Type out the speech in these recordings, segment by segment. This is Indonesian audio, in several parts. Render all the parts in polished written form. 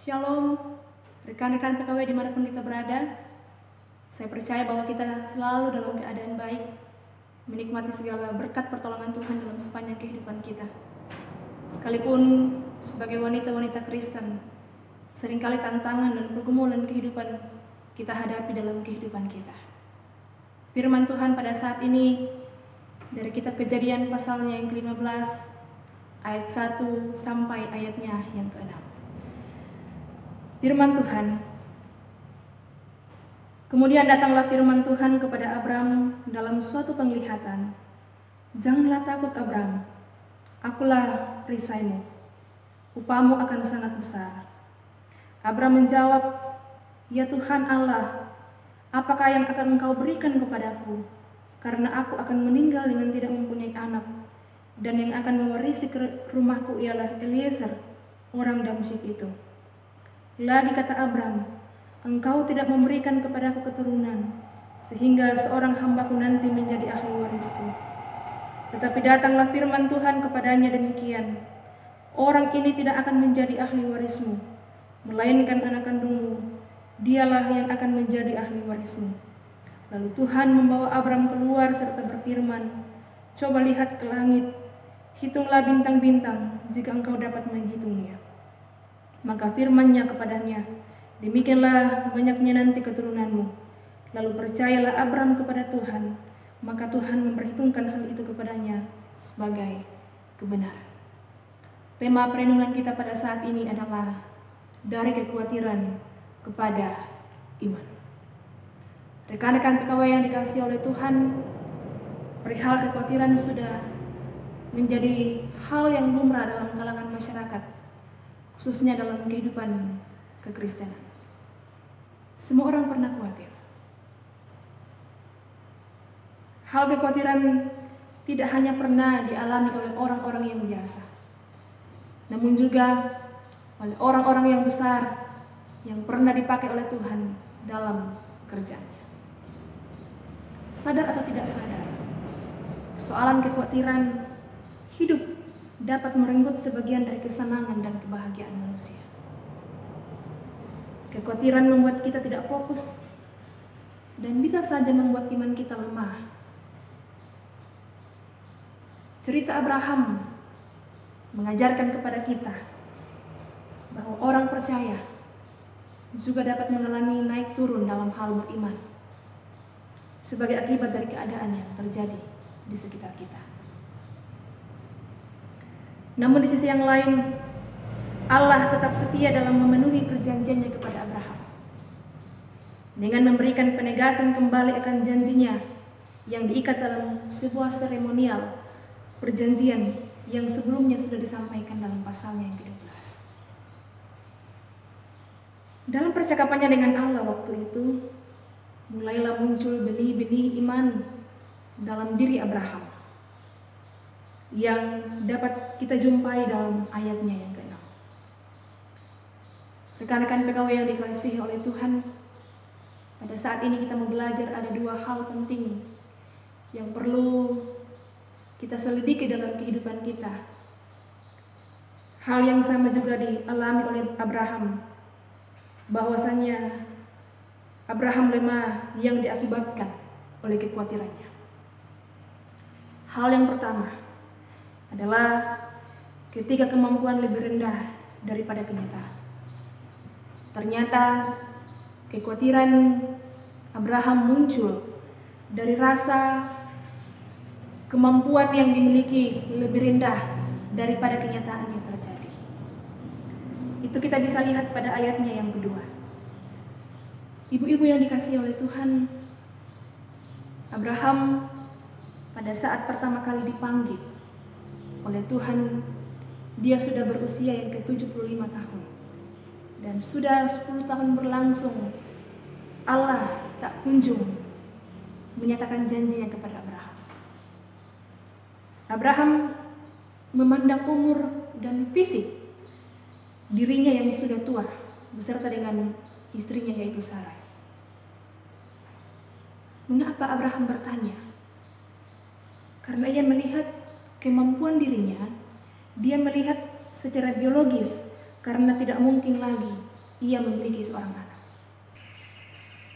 Shalom, rekan-rekan PKW dimanapun kita berada. Saya percaya bahwa kita selalu dalam keadaan baik, menikmati segala berkat pertolongan Tuhan dalam sepanjang kehidupan kita. Sekalipun sebagai wanita-wanita Kristen, seringkali tantangan dan pergumulan kehidupan kita hadapi dalam kehidupan kita. Firman Tuhan pada saat ini dari kitab Kejadian pasalnya yang ke-15 ayat 1 sampai ayatnya yang ke-6. Firman Tuhan. Kemudian datanglah firman Tuhan kepada Abram dalam suatu penglihatan. Janganlah takut Abram, akulah perisaimu, upahmu akan sangat besar. Abram menjawab, ya Tuhan Allah, apakah yang akan engkau berikan kepadaku? Karena aku akan meninggal dengan tidak mempunyai anak, dan yang akan mewarisi rumahku ialah Eliezer, orang Damsyik itu. Lagi kata Abram, engkau tidak memberikan kepadaku keturunan, sehingga seorang hambaku nanti menjadi ahli warisku. Tetapi datanglah firman Tuhan kepadanya demikian, orang ini tidak akan menjadi ahli warismu, melainkan anak kandungmu, dialah yang akan menjadi ahli warismu. Lalu Tuhan membawa Abram keluar serta berfirman, coba lihat ke langit, hitunglah bintang-bintang, jika engkau dapat menghitungnya. Maka firman-Nya kepadanya, demikianlah banyaknya nanti keturunanmu. Lalu percayalah Abram kepada Tuhan, maka Tuhan memperhitungkan hal itu kepadanya sebagai kebenaran. Tema perenungan kita pada saat ini adalah dari kekhawatiran kepada iman. Rekan-rekan PKW yang dikasihi oleh Tuhan, perihal kekhawatiran sudah menjadi hal yang lumrah dalam kalangan masyarakat, khususnya dalam kehidupan kekristenan. Semua orang pernah khawatir. Hal kekhawatiran tidak hanya pernah dialami oleh orang-orang yang biasa, namun juga oleh orang-orang yang besar yang pernah dipakai oleh Tuhan dalam pekerjaannya. Sadar atau tidak sadar, persoalan kekhawatiran hidup dapat merenggut sebagian dari kesenangan dan kebahagiaan manusia. Kekhawatiran membuat kita tidak fokus dan bisa saja membuat iman kita lemah. Cerita Abraham mengajarkan kepada kita bahwa orang percaya juga dapat mengalami naik turun dalam hal beriman sebagai akibat dari keadaan yang terjadi di sekitar kita. Namun di sisi yang lain, Allah tetap setia dalam memenuhi perjanjiannya kepada Abraham dengan memberikan penegasan kembali akan janjinya yang diikat dalam sebuah seremonial perjanjian yang sebelumnya sudah disampaikan dalam pasalnya yang ke-12. Dalam percakapannya dengan Allah waktu itu, mulailah muncul benih-benih iman dalam diri Abraham yang dapat kita jumpai dalam ayatnya yang ke-6. Rekan-rekan PKW yang dikasihi oleh Tuhan, pada saat ini kita mau belajar ada dua hal penting yang perlu kita selidiki dalam kehidupan kita. Hal yang sama juga dialami oleh Abraham, bahwasannya Abraham lemah yang diakibatkan oleh kekhawatirannya. Hal yang pertama adalah ketika kemampuan lebih rendah daripada kenyataan. Ternyata kekhawatiran Abraham muncul dari rasa kemampuan yang dimiliki lebih rendah daripada kenyataan yang terjadi. Itu kita bisa lihat pada ayatnya yang kedua. Ibu-ibu yang dikasihi oleh Tuhan, Abraham pada saat pertama kali dipanggil oleh Tuhan, dia sudah berusia yang ke-75 tahun. Dan sudah 10 tahun berlangsung, Allah tak kunjung menyatakan janjinya kepada Abraham. Abraham memandang umur dan fisik dirinya yang sudah tua, beserta dengan istrinya yaitu Sarai. Mengapa Abraham bertanya? Karena ia melihat kemampuan dirinya, dia melihat secara biologis karena tidak mungkin lagi ia memiliki seorang anak.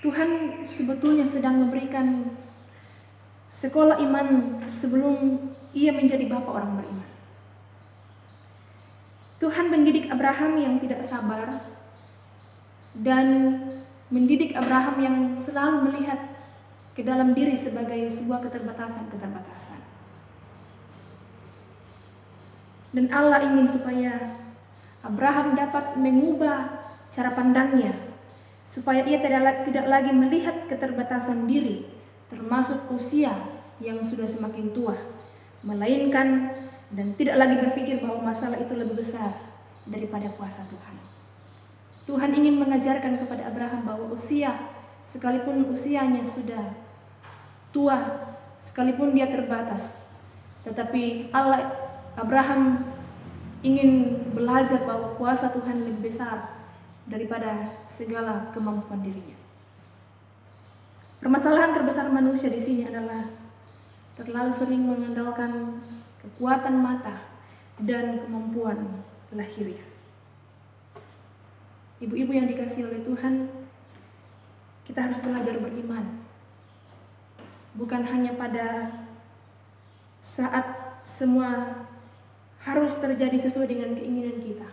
Tuhan sebetulnya sedang memberikan sekolah iman sebelum ia menjadi bapa orang beriman. Tuhan mendidik Abraham yang tidak sabar dan mendidik Abraham yang selalu melihat ke dalam diri sebagai sebuah keterbatasan. Dan Allah ingin supaya Abraham dapat mengubah cara pandangnya, supaya ia tidak lagi melihat keterbatasan diri, termasuk usia yang sudah semakin tua, melainkan dan tidak lagi berpikir bahwa masalah itu lebih besar daripada kuasa Tuhan. Tuhan ingin mengajarkan kepada Abraham bahwa sekalipun usianya sudah tua, sekalipun dia terbatas, tetapi Abraham ingin belajar bahwa kuasa Tuhan lebih besar daripada segala kemampuan dirinya. Permasalahan terbesar manusia di sini adalah terlalu sering mengandalkan kekuatan mata dan kemampuan lahiriah. Ibu-ibu yang dikasihi oleh Tuhan, kita harus belajar beriman. Bukan hanya pada saat semua harus terjadi sesuai dengan keinginan kita,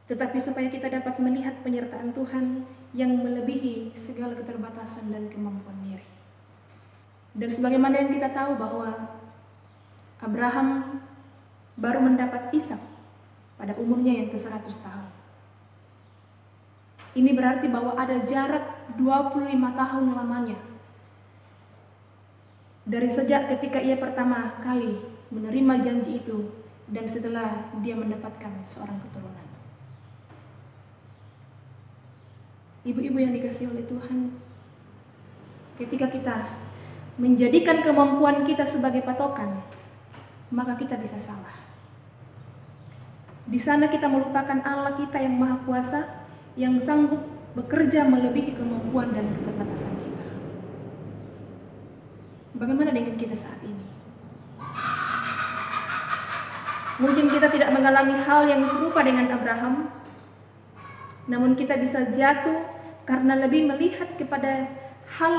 tetapi supaya kita dapat melihat penyertaan Tuhan yang melebihi segala keterbatasan dan kemampuan diri. Dan sebagaimana yang kita tahu bahwa Abraham baru mendapat Ishak pada umurnya yang ke-100 tahun. Ini berarti bahwa ada jarak 25 tahun lamanya dari sejak ketika ia pertama kali menerima janji itu dan setelah dia mendapatkan seorang keturunan. Ibu-ibu yang dikasihi oleh Tuhan, ketika kita menjadikan kemampuan kita sebagai patokan, maka kita bisa salah. Di sana kita melupakan Allah kita yang Maha Kuasa, yang sanggup bekerja melebihi kemampuan dan keterbatasan kita. Bagaimana dengan kita saat ini? Mungkin kita tidak mengalami hal yang serupa dengan Abraham, namun kita bisa jatuh karena lebih melihat kepada hal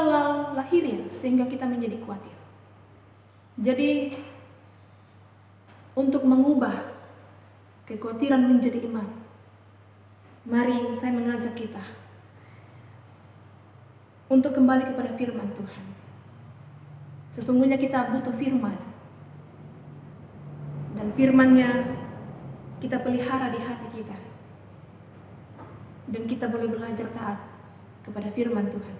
lahiriah sehingga kita menjadi khawatir. Jadi, untuk mengubah kekhawatiran menjadi iman, mari saya mengajak kita untuk kembali kepada firman Tuhan. Sesungguhnya kita butuh firman, dan firman-Nya kita pelihara di hati kita, dan kita boleh belajar taat kepada firman Tuhan.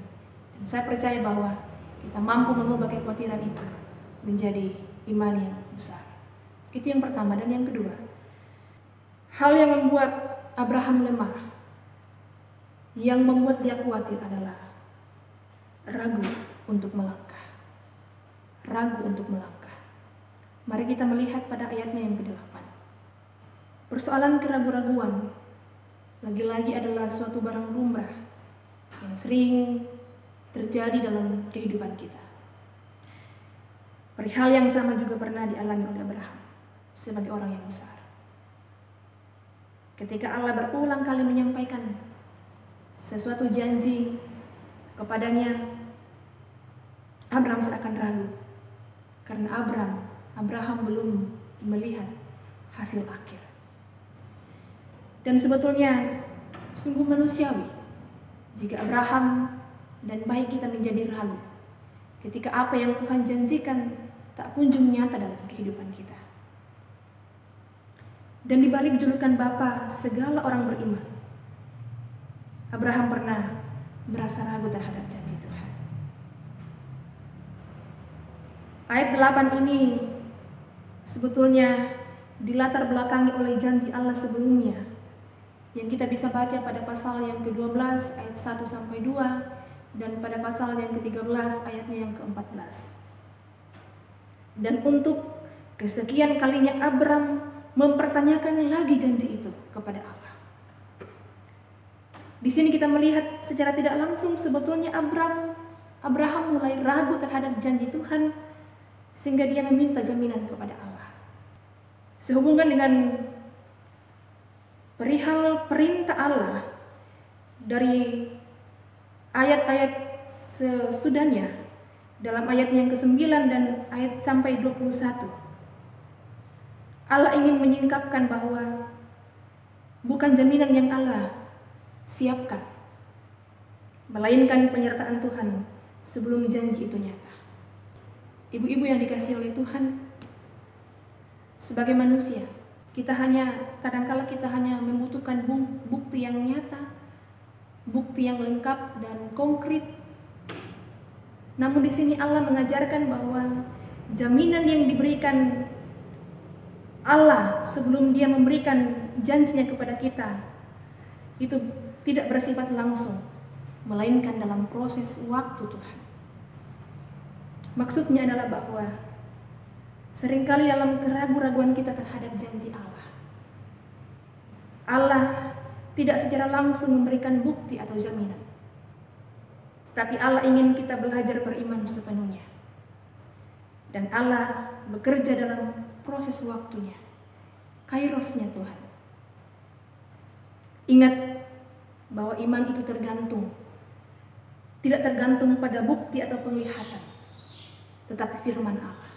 Dan saya percaya bahwa kita mampu mengubah kekhawatiran itu menjadi iman yang besar. Itu yang pertama. Dan yang kedua, hal yang membuat Abraham lemah, yang membuat dia khawatir adalah ragu untuk melangkah. Ragu untuk melangkah. Mari kita melihat pada ayatnya yang ke-8. Persoalan keraguan-raguan lagi-lagi adalah suatu barang lumrah yang sering terjadi dalam kehidupan kita. Perihal yang sama juga pernah dialami oleh Abraham sebagai orang yang besar. Ketika Allah berulang kali menyampaikan sesuatu janji kepadanya, Abraham seakan ragu karena Abraham belum melihat hasil akhir. Dan sebetulnya sungguh manusiawi jika Abraham dan baik kita menjadi ragu ketika apa yang Tuhan janjikan tak kunjung nyata dalam kehidupan kita. Dan di balik julukan Bapa segala orang beriman, Abraham pernah merasa ragu terhadap janji Tuhan. Ayat 8 ini sebetulnya dilatar belakangi oleh janji Allah sebelumnya yang kita bisa baca pada pasal yang ke-12 ayat 1 sampai 2 dan pada pasal yang ke-13 ayatnya yang ke-14. Dan untuk kesekian kalinya Abraham mempertanyakan lagi janji itu kepada Allah. Di sini kita melihat secara tidak langsung sebetulnya Abraham mulai ragu terhadap janji Tuhan sehingga dia meminta jaminan kepada Allah. Sehubungan dengan perihal perintah Allah dari ayat-ayat sesudahnya, dalam ayat yang ke-9 dan ayat sampai 21, Allah ingin menyingkapkan bahwa bukan jaminan yang Allah siapkan, melainkan penyertaan Tuhan sebelum janji itu nyata. Ibu-ibu yang dikasihi oleh Tuhan, sebagai manusia, kadang-kala kita hanya membutuhkan bukti yang nyata, bukti yang lengkap dan konkret. Namun di sini Allah mengajarkan bahwa jaminan yang diberikan Allah sebelum Dia memberikan janjinya kepada kita itu tidak bersifat langsung, melainkan dalam proses waktu Tuhan. Maksudnya adalah bahwa seringkali dalam keraguan-raguan kita terhadap janji Allah tidak secara langsung memberikan bukti atau jaminan. Tetapi Allah ingin kita belajar beriman sepenuhnya. Dan Allah bekerja dalam proses waktunya, kairosnya Tuhan. Ingat bahwa iman itu tidak tergantung pada bukti atau penglihatan, tetapi firman Allah.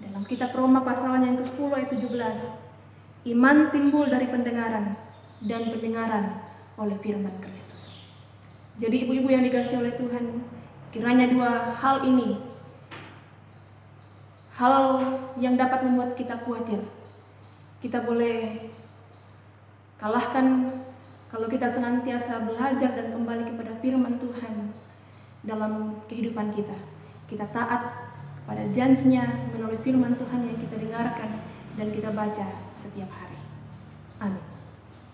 Dalam kitab Roma pasalnya yang ke-10 ayat 17, iman timbul dari pendengaran dan pendengaran oleh firman Kristus. Jadi ibu-ibu yang dikasihi oleh Tuhan, kiranya dua hal ini, hal yang dapat membuat kita khawatir, kita boleh kalahkan kalau kita senantiasa belajar dan kembali kepada firman Tuhan dalam kehidupan kita. Kita taat pada janjinya melalui firman Tuhan yang kita dengarkan dan kita baca setiap hari. Amin.